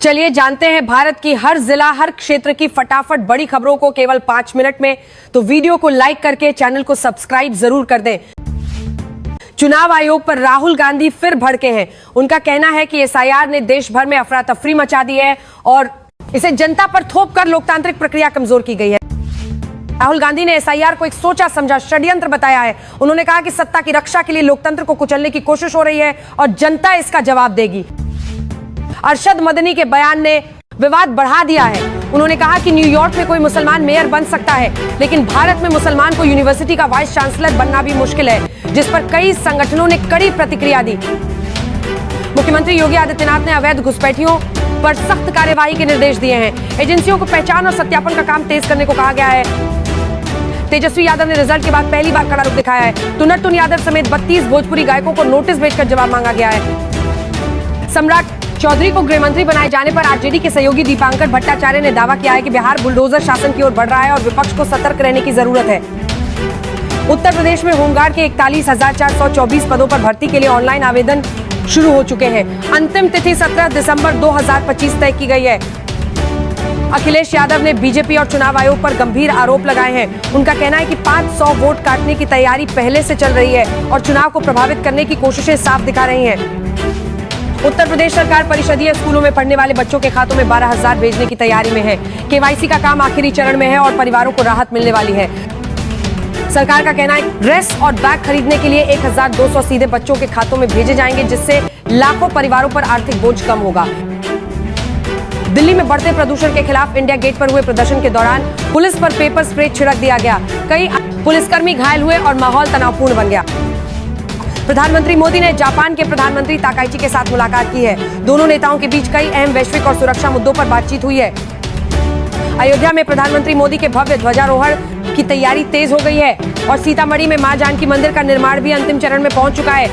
चलिए जानते हैं भारत की हर जिला हर क्षेत्र की फटाफट बड़ी खबरों को केवल 5 मिनट में। तो वीडियो को लाइक करके चैनल को सब्सक्राइब जरूर कर दें। चुनाव आयोग पर राहुल गांधी फिर भड़के हैं। उनका कहना है कि एसआईआर ने देश भर में अफरा तफरी मचा दी है और इसे जनता पर थोप कर लोकतांत्रिक प्रक्रिया कमजोर की गई है। राहुल गांधी ने एसआईआर को एक सोचा समझा षड्यंत्र बताया है। उन्होंने कहा कि सत्ता की रक्षा के लिए लोकतंत्र को कुचलने की कोशिश हो रही है और जनता इसका जवाब देगी। अरशद मदनी के बयान ने विवाद बढ़ा दिया है। उन्होंने कहा कि न्यूयॉर्क में कोई मुसलमान मेयर बन सकता है, लेकिन भारत में मुसलमान को यूनिवर्सिटी का वाइस चांसलर बनना भी मुश्किल है, जिस पर कई संगठनों ने कड़ी प्रतिक्रिया दी। मुख्यमंत्री योगी आदित्यनाथ ने अवैध घुसपैठियों पर सख्त कार्यवाही के निर्देश दिए हैं। एजेंसियों को पहचान और सत्यापन का काम तेज करने को कहा गया है। तेजस्वी यादव ने रिजल्ट के बाद पहली बार कड़ा रुख दिखाया है। टुनटुन यादव समेत 32 भोजपुरी गायकों को नोटिस भेजकर जवाब मांगा गया है। सम्राट चौधरी को गृह मंत्री बनाए जाने पर आरजेडी के सहयोगी दीपांकर भट्टाचार्य ने दावा किया है कि बिहार बुलडोजर शासन की ओर बढ़ रहा है और विपक्ष को सतर्क रहने की जरूरत है। उत्तर प्रदेश में होमगार्ड के 41,424 पदों पर भर्ती के लिए ऑनलाइन आवेदन शुरू हो चुके हैं। अंतिम तिथि 17 दिसंबर 2025 तय की गई है। अखिलेश यादव ने बीजेपी और चुनाव आयोग पर गंभीर आरोप लगाए हैं। उनका कहना है कि 500 वोट काटने की तैयारी पहले से चल रही है और चुनाव को प्रभावित करने की कोशिशें साफ दिखा रही हैं। उत्तर प्रदेश सरकार परिषदीय स्कूलों में पढ़ने वाले बच्चों के खातों में 12,000 भेजने की तैयारी में है। केवाईसी का काम आखिरी चरण में है और परिवारों को राहत मिलने वाली है। सरकार का कहना है ड्रेस और बैग खरीदने के लिए 1,200 सीधे बच्चों के खातों में भेजे जाएंगे, जिससे लाखों परिवारों पर आर्थिक बोझ कम होगा। दिल्ली में बढ़ते प्रदूषण के खिलाफ इंडिया गेट पर हुए प्रदर्शन के दौरान पुलिस पर पेपर स्प्रे छिड़क दिया गया। कई पुलिसकर्मी घायल हुए और माहौल तनावपूर्ण बन गया। प्रधानमंत्री मोदी ने जापान के प्रधानमंत्री ताकाइची के साथ मुलाकात की है। दोनों नेताओं के बीच कई अहम वैश्विक और सुरक्षा मुद्दों पर बातचीत हुई है। अयोध्या में प्रधानमंत्री मोदी के भव्य ध्वजारोहण की तैयारी तेज हो गई है और सीतामढ़ी में मां जानकी मंदिर का निर्माण भी अंतिम चरण में पहुंच चुका है।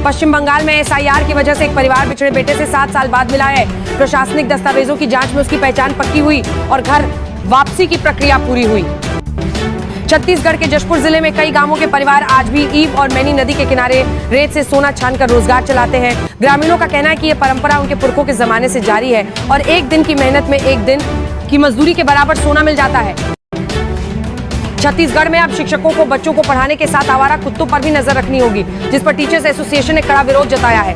पश्चिम बंगाल में एसआईआर की वजह से एक परिवार बिछड़े बेटे से 7 साल बाद मिला है। प्रशासनिक दस्तावेजों की जांच में उसकी पहचान पक्की हुई और घर वापसी की प्रक्रिया पूरी हुई। छत्तीसगढ़ के जशपुर जिले में कई गांवों के परिवार आज भी ईव और मैनी नदी के किनारे रेत से सोना छानकर रोजगार चलाते हैं। ग्रामीणों का कहना है कि यह परंपरा उनके पुरखों के जमाने से जारी है और एक दिन की मेहनत में एक दिन की मजदूरी के बराबर सोना मिल जाता है। छत्तीसगढ़ में अब शिक्षकों को बच्चों को पढ़ाने के साथ आवारा कुत्तों पर भी नजर रखनी होगी, जिस पर टीचर्स एसोसिएशन ने कड़ा विरोध जताया है।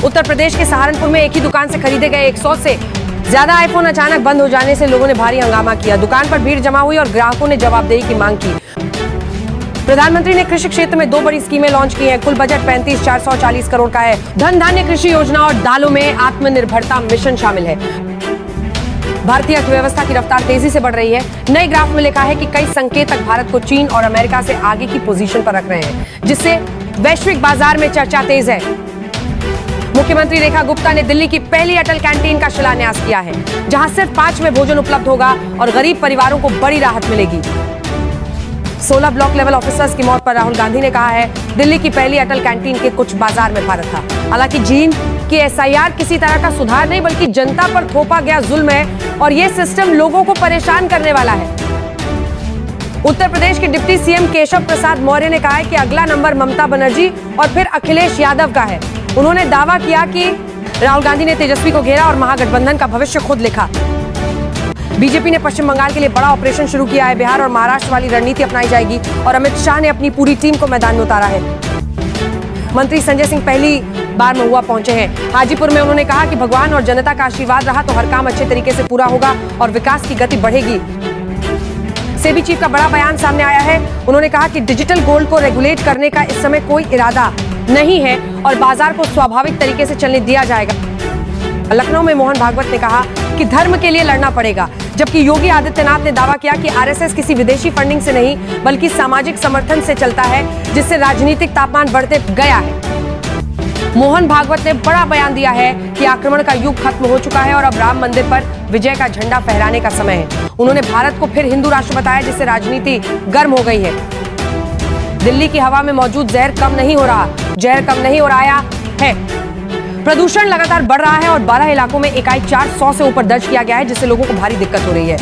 उत्तर प्रदेश के सहारनपुर में एक ही दुकान से खरीदे गए 100 से ज्यादा आईफोन अचानक बंद हो जाने से लोगों ने भारी हंगामा किया। दुकान पर भीड़ जमा हुई और ग्राहकों ने जवाबदेही की मांग की। प्रधानमंत्री ने कृषि क्षेत्र में 2 बड़ी स्कीमें लॉन्च की हैं। कुल बजट 35,440 करोड़ का है। धन धान्य कृषि योजना और दालों में आत्मनिर्भरता मिशन शामिल है। भारतीय अर्थव्यवस्था की रफ्तार तेजी से बढ़ रही है। नए ग्राफ में लिखा है कि कई संकेतक भारत को चीन और अमेरिका से आगे की पोजीशन पर रख रहे हैं, जिससे वैश्विक बाजार में चर्चा तेज है। मुख्यमंत्री रेखा गुप्ता ने दिल्ली की पहली अटल कैंटीन का शिलान्यास किया है, जहां सिर्फ 5 में भोजन उपलब्ध होगा और गरीब परिवारों को बड़ी राहत मिलेगी। 16 ब्लॉक लेवल ऑफिसर्स की मौत पर राहुल गांधी ने कहा है दिल्ली की पहली अटल कैंटीन के कुछ बाजार में फर्क था। हालांकि जींद की एसआईआर किसी तरह का सुधार नहीं बल्कि जनता पर थोपा गया जुल्म है और यह सिस्टम लोगों को परेशान करने वाला है। उत्तर प्रदेश के डिप्टी सीएम केशव प्रसाद मौर्य ने कहा है कि अगला नंबर ममता बनर्जी और फिर अखिलेश यादव का है। उन्होंने दावा किया कि राहुल गांधी ने तेजस्वी को घेरा और महागठबंधन का भविष्य खुद लिखा। बीजेपी ने पश्चिम बंगाल के लिए बड़ा ऑपरेशन शुरू किया है। बिहार और महाराष्ट्र वाली रणनीति अपनाई जाएगी और अमित शाह ने अपनी पूरी टीम को मैदान में उतारा है। मंत्री संजय सिंह पहली बार महुआ पहुंचे हैं। हाजीपुर में उन्होंने कहा कि भगवान और जनता का आशीर्वाद रहा तो हर काम अच्छे तरीके से पूरा होगा और विकास की गति बढ़ेगी। सेबी चीफ का बड़ा बयान सामने आया है। उन्होंने कहा कि डिजिटल गोल्ड को रेगुलेट करने का इस समय कोई इरादा नहीं है और बाजार को स्वाभाविक तरीके से चलने दिया जाएगा। लखनऊ में मोहन भागवत ने कहा कि धर्म के लिए लड़ना पड़ेगा, जबकि योगी आदित्यनाथ ने दावा किया कि आरएसएस किसी विदेशी फंडिंग से नहीं बल्कि सामाजिक समर्थन से चलता है, जिससे राजनीतिक तापमान बढ़ते गया है। मोहन भागवत ने बड़ा बयान दिया है कि आक्रमण का युग खत्म हो चुका है और अब राम मंदिर पर विजय का झंडा फहराने का समय है। उन्होंने भारत को फिर हिंदू राष्ट्र बताया, जिससे राजनीति गर्म हो गई है। दिल्ली की हवा में मौजूद जहर कम नहीं हो रहा है। प्रदूषण लगातार बढ़ रहा है और 12 इलाकों में इकाई 400 से ऊपर दर्ज किया गया है, जिससे लोगों को भारी दिक्कत हो रही है।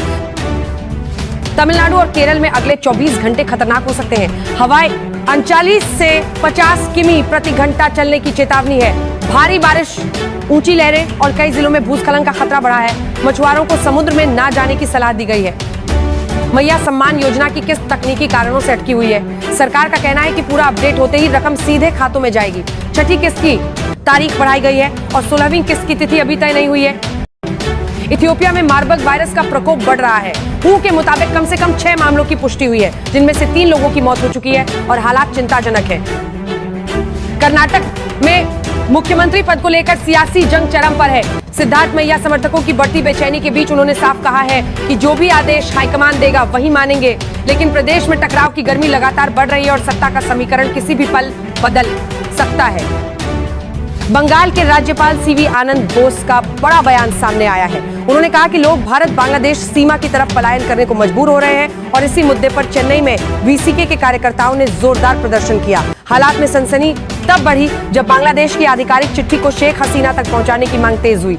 तमिलनाडु और केरल में अगले 24 घंटे खतरनाक हो सकते हैं। हवाएं 39 से 50 किमी प्रति घंटा चलने की चेतावनी है। भारी बारिश ऊंची लहरें और कई जिलों में भूस्खलन का खतरा बढ़ा है। मछुआरों को समुद्र में ना जाने की सलाह दी गई है। मैया सम्मान योजना की किस्त तकनीकी कारणों से अटकी हुई है। सरकार का कहना है कि पूरा अपडेट होते ही रकम सीधे खातों में जाएगी। छठी किस्त की तारीख बढ़ाई गई है और 16वीं किस्त की तिथि अभी तय नहीं हुई है। इथियोपिया में मार्बर्ग वायरस का प्रकोप बढ़ रहा है। WHO के मुताबिक कम से कम 6 मामलों की पुष्टि हुई है, जिनमें से 3 लोगों की मौत हो चुकी है और हालात चिंताजनक है। कर्नाटक में मुख्यमंत्री पद को लेकर सियासी जंग चरम पर है। सिद्धार्थ मैया समर्थकों की बढ़ती बेचैनी के बीच उन्होंने साफ कहा है कि जो भी आदेश हाईकमान देगा वही मानेंगे। लेकिन प्रदेश में टकराव की गर्मी लगातार बढ़ रही है और सत्ता का समीकरण किसी भी पल बदल सकता है। बंगाल के राज्यपाल सीवी आनंद बोस का बड़ा बयान सामने आया है। उन्होंने कहा कि लोग भारत बांग्लादेश सीमा की तरफ पलायन करने को मजबूर हो रहे हैं और इसी मुद्दे पर चेन्नई में वीसीके के कार्यकर्ताओं ने जोरदार प्रदर्शन किया। हालात में सनसनी तब बढ़ी जब बांग्लादेश की आधिकारिक चिट्ठी को शेख हसीना तक पहुंचाने की मांग तेज हुई।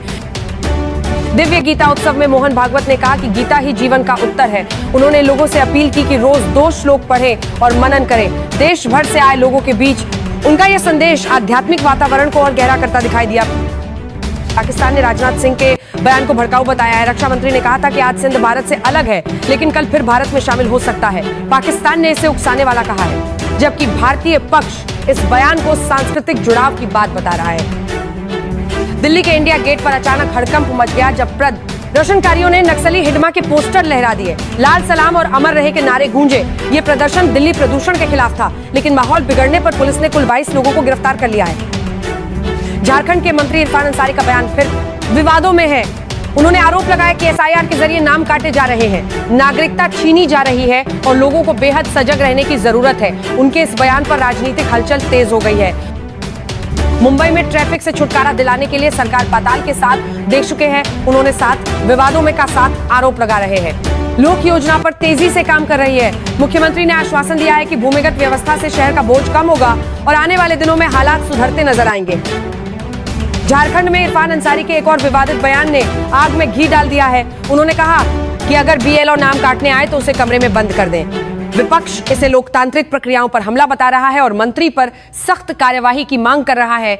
दिव्य गीता उत्सव में मोहन भागवत ने कहा कि गीता ही जीवन का उत्तर है। उन्होंने लोगों से अपील की कि रोज 2 श्लोक पढ़ें और मनन करें। देश भर से आए लोगों के बीच उनका यह संदेश आध्यात्मिक वातावरण को और गहरा करता दिखाई दिया। पाकिस्तान ने राजनाथ सिंह के बयान को भड़काऊ बताया है। रक्षा मंत्री ने कहा था कि आज सिंध भारत से अलग है, लेकिन कल फिर भारत में शामिल हो सकता है। पाकिस्तान ने इसे उकसाने वाला कहा है, जबकि भारतीय पक्ष इस बयान को सांस्कृतिक जुड़ाव की बात बता रहा है। दिल्ली के इंडिया गेट पर अचानक हड़कंप मच गया जब प्रदर्शनकारियों ने नक्सली हिडमा के पोस्टर लहरा दिए। लाल सलाम और अमर रहे के नारे गूंजे। ये प्रदर्शन दिल्ली प्रदूषण के खिलाफ था, लेकिन माहौल बिगड़ने पर पुलिस ने कुल 22 लोगों को गिरफ्तार कर लिया है। झारखंड के मंत्री इरफान अंसारी का बयान फिर विवादों में है। उन्होंने आरोप लगाया कि एसआईआर के जरिए नाम काटे जा रहे हैं, नागरिकता छीनी जा रही है और लोगों को बेहद सजग रहने की जरूरत है। उनके इस बयान पर राजनीतिक हलचल तेज हो गई है। मुंबई में ट्रैफिक से छुटकारा दिलाने के लिए सरकार पाताल के साथ दे चुके हैं। उन्होंने साथ विवादों में का साथ आरोप लगा रहे हैं। लोक योजना पर तेजी से काम कर रही है। मुख्यमंत्री ने आश्वासन दिया है कि भूमिगत व्यवस्था से शहर का बोझ कम होगा और आने वाले दिनों में हालात सुधरते नजर आएंगे। झारखंड में इरफान अंसारी के एक और विवादित बयान ने आग में घी डाल दिया है। उन्होंने कहा कि अगर बीएलओ नाम काटने आए तो उसे कमरे में बंद कर दें। विपक्ष इसे लोकतांत्रिक प्रक्रियाओं पर हमला बता रहा है और मंत्री पर सख्त कार्यवाही की मांग कर रहा है।